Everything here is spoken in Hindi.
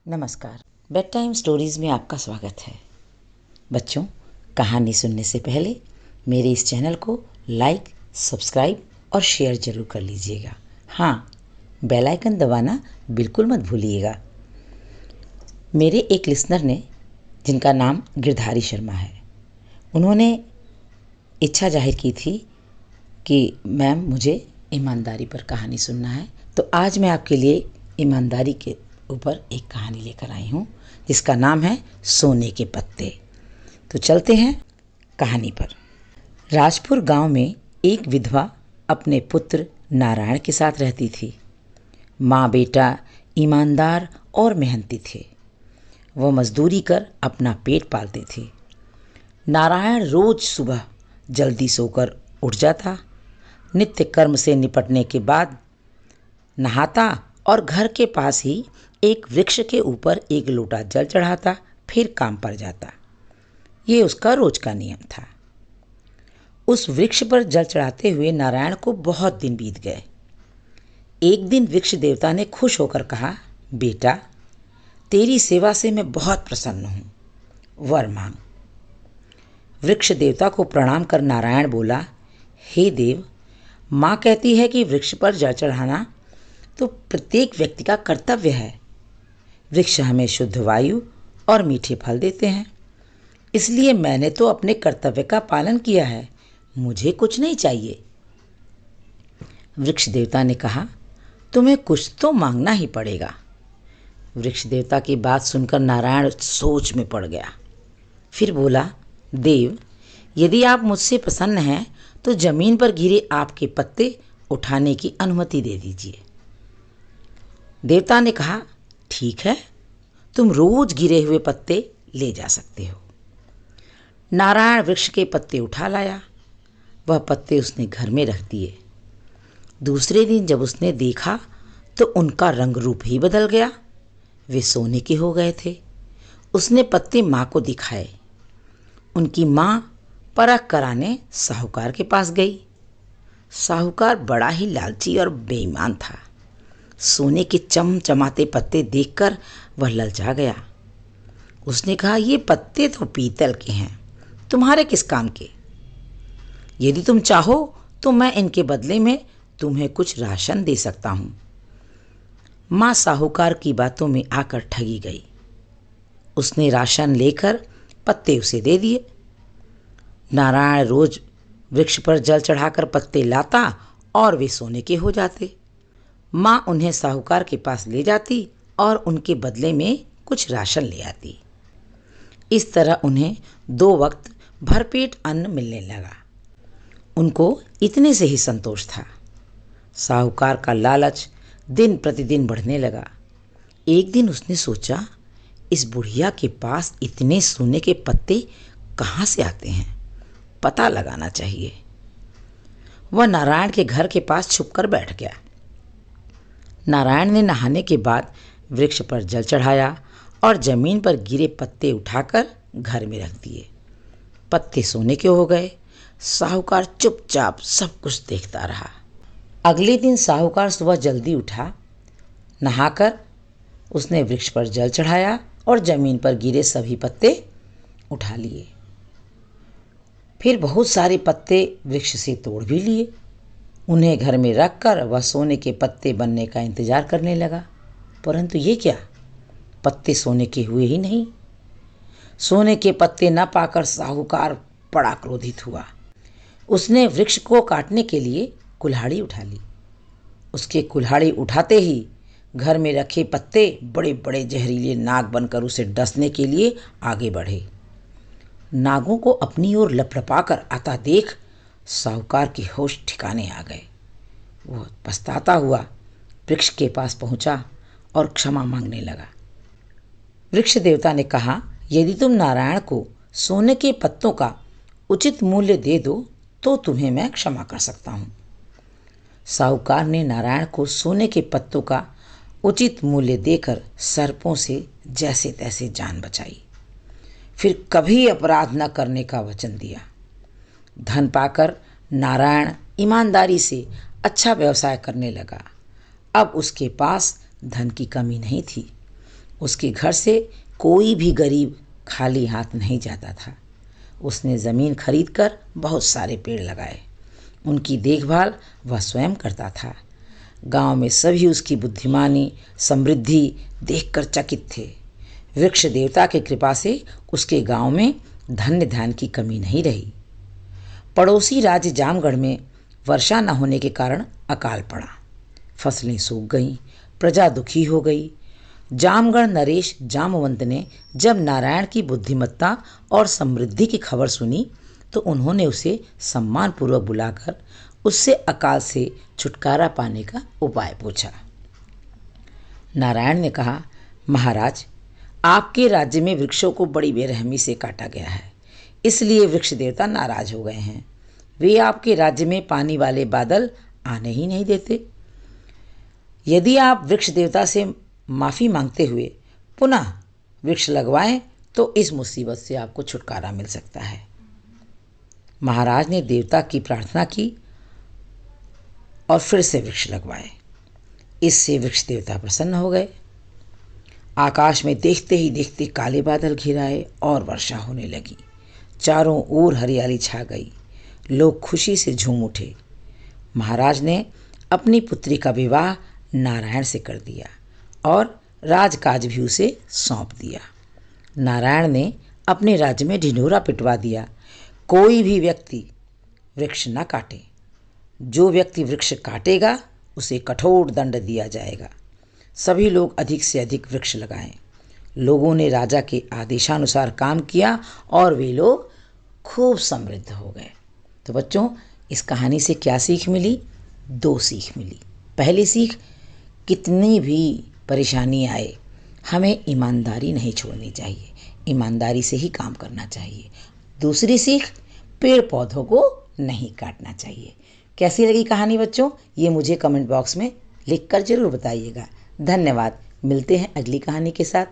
नमस्कार। बेड टाइम स्टोरीज़ में आपका स्वागत है। बच्चों, कहानी सुनने से पहले मेरे इस चैनल को लाइक, सब्सक्राइब और शेयर ज़रूर कर लीजिएगा। हाँ, बेल आइकन दबाना बिल्कुल मत भूलिएगा। मेरे एक लिसनर ने, जिनका नाम गिरधारी शर्मा है, उन्होंने इच्छा जाहिर की थी कि मैम मुझे ईमानदारी पर कहानी सुनना है, तो आज मैं आपके लिए ईमानदारी के ऊपर एक कहानी लेकर आई हूँ जिसका नाम है सोने के पत्ते। तो चलते हैं कहानी पर। राजपुर गांव में एक विधवा अपने पुत्र नारायण के साथ रहती थी। माँ बेटा ईमानदार और मेहनती थे। वह मजदूरी कर अपना पेट पालते थे। नारायण रोज सुबह जल्दी सोकर उठ जाता, नित्य कर्म से निपटने के बाद नहाता और घर के पास ही एक वृक्ष के ऊपर एक लोटा जल चढ़ाता, फिर काम पर जाता। ये उसका रोज का नियम था। उस वृक्ष पर जल चढ़ाते हुए नारायण को बहुत दिन बीत गए। एक दिन वृक्ष देवता ने खुश होकर कहा, बेटा, तेरी सेवा से मैं बहुत प्रसन्न हूँ, वर मांग। वृक्ष देवता को प्रणाम कर नारायण बोला, हे देव, माँ कहती है कि वृक्ष पर जल चढ़ाना तो प्रत्येक व्यक्ति का कर्तव्य है। वृक्ष हमें शुद्ध वायु और मीठे फल देते हैं, इसलिए मैंने तो अपने कर्तव्य का पालन किया है, मुझे कुछ नहीं चाहिए। वृक्ष देवता ने कहा, तुम्हें कुछ तो मांगना ही पड़ेगा। वृक्ष देवता की बात सुनकर नारायण सोच में पड़ गया। फिर बोला, देव, यदि आप मुझसे प्रसन्न हैं तो जमीन पर गिरे आपके पत्ते उठाने की अनुमति दे दीजिए। देवता ने कहा, ठीक है, तुम रोज गिरे हुए पत्ते ले जा सकते हो। नारायण वृक्ष के पत्ते उठा लाया। वह पत्ते उसने घर में रख दिए। दूसरे दिन जब उसने देखा तो उनका रंग रूप ही बदल गया। वे सोने के हो गए थे। उसने पत्ते माँ को दिखाए। उनकी माँ परख कराने साहूकार के पास गई। साहूकार बड़ा ही लालची और बेईमान था। सोने के चमचमाते पत्ते देखकर वह ललचा गया। उसने कहा, ये पत्ते तो पीतल के हैं, तुम्हारे किस काम के? यदि तुम चाहो तो मैं इनके बदले में तुम्हें कुछ राशन दे सकता हूं। माँ साहूकार की बातों में आकर ठगी गई। उसने राशन लेकर पत्ते उसे दे दिए। नारायण रोज वृक्ष पर जल चढ़ाकर पत्ते लाता और वे सोने के हो जाते। माँ उन्हें साहूकार के पास ले जाती और उनके बदले में कुछ राशन ले आती। इस तरह उन्हें 2 वक्त भरपेट अन्न मिलने लगा। उनको इतने से ही संतोष था। साहूकार का लालच दिन प्रतिदिन बढ़ने लगा। एक दिन उसने सोचा, इस बुढ़िया के पास इतने सोने के पत्ते कहाँ से आते हैं, पता लगाना चाहिए। वह नारायण के घर के पास छुपकर बैठ गया। नारायण ने नहाने के बाद वृक्ष पर जल चढ़ाया और जमीन पर गिरे पत्ते उठाकर घर में रख दिए। पत्ते सोने के हो गए। साहूकार चुपचाप सब कुछ देखता रहा। अगले दिन साहूकार सुबह जल्दी उठा। नहाकर उसने वृक्ष पर जल चढ़ाया और जमीन पर गिरे सभी पत्ते उठा लिए। फिर बहुत सारे पत्ते वृक्ष से तोड़ भी लिए। उन्हें घर में रखकर वह सोने के पत्ते बनने का इंतजार करने लगा। परंतु ये क्या, पत्ते सोने के हुए ही नहीं। सोने के पत्ते न पाकर साहूकार बड़ा क्रोधित हुआ। उसने वृक्ष को काटने के लिए कुल्हाड़ी उठा ली। उसके कुल्हाड़ी उठाते ही घर में रखे पत्ते बड़े बड़े जहरीले नाग बनकर उसे डसने के लिए आगे बढ़े। नागों को अपनी ओर लपलपाकर आता देख साहूकार के होश ठिकाने आ गए। वह पछताता हुआ वृक्ष के पास पहुंचा और क्षमा मांगने लगा। वृक्ष देवता ने कहा, यदि तुम नारायण को सोने के पत्तों का उचित मूल्य दे दो तो तुम्हें मैं क्षमा कर सकता हूँ। साहूकार ने नारायण को सोने के पत्तों का उचित मूल्य देकर सर्पों से जैसे तैसे जान बचाई। फिर कभी अपराध न करने का वचन दिया। धन पाकर नारायण ईमानदारी से अच्छा व्यवसाय करने लगा। अब उसके पास धन की कमी नहीं थी। उसके घर से कोई भी गरीब खाली हाथ नहीं जाता था। उसने ज़मीन खरीदकर बहुत सारे पेड़ लगाए। उनकी देखभाल वह स्वयं करता था। गांव में सभी उसकी बुद्धिमानी, समृद्धि देखकर चकित थे। वृक्ष देवता की कृपा से उसके गांव में धन्य धान्य की कमी नहीं रही। पड़ोसी राज्य जामगढ़ में वर्षा न होने के कारण अकाल पड़ा। फसलें सूख गईं, प्रजा दुखी हो गई। जामगढ़ नरेश जामवंत ने जब नारायण की बुद्धिमत्ता और समृद्धि की खबर सुनी तो उन्होंने उसे सम्मानपूर्वक बुलाकर उससे अकाल से छुटकारा पाने का उपाय पूछा। नारायण ने कहा, महाराज, आपके राज्य में वृक्षों को बड़ी बेरहमी से काटा गया है, इसलिए वृक्ष देवता नाराज हो गए हैं। वे आपके राज्य में पानी वाले बादल आने ही नहीं देते। यदि आप वृक्ष देवता से माफ़ी मांगते हुए पुनः वृक्ष लगवाएं तो इस मुसीबत से आपको छुटकारा मिल सकता है। महाराज ने देवता की प्रार्थना की और फिर से वृक्ष लगवाए। इससे वृक्ष देवता प्रसन्न हो गए। आकाश में देखते ही देखते काले बादल घिर आए और वर्षा होने लगी। चारों ओर हरियाली छा गई। लोग खुशी से झूम उठे। महाराज ने अपनी पुत्री का विवाह नारायण से कर दिया और राजकाज भी उसे सौंप दिया। नारायण ने अपने राज्य में ढिंढोरा पिटवा दिया, कोई भी व्यक्ति वृक्ष न काटे। जो व्यक्ति वृक्ष काटेगा उसे कठोर दंड दिया जाएगा। सभी लोग अधिक से अधिक वृक्ष लगाएं। लोगों ने राजा के आदेशानुसार काम किया और वे लोग खूब समृद्ध हो गए। तो बच्चों, इस कहानी से क्या सीख मिली? 2 सीख मिली। पहली सीख, कितनी भी परेशानी आए हमें ईमानदारी नहीं छोड़नी चाहिए, ईमानदारी से ही काम करना चाहिए। दूसरी सीख, पेड़ पौधों को नहीं काटना चाहिए। कैसी लगी कहानी बच्चों? ये मुझे कमेंट बॉक्स में लिखकर ज़रूर बताइएगा। धन्यवाद। मिलते हैं अगली कहानी के साथ।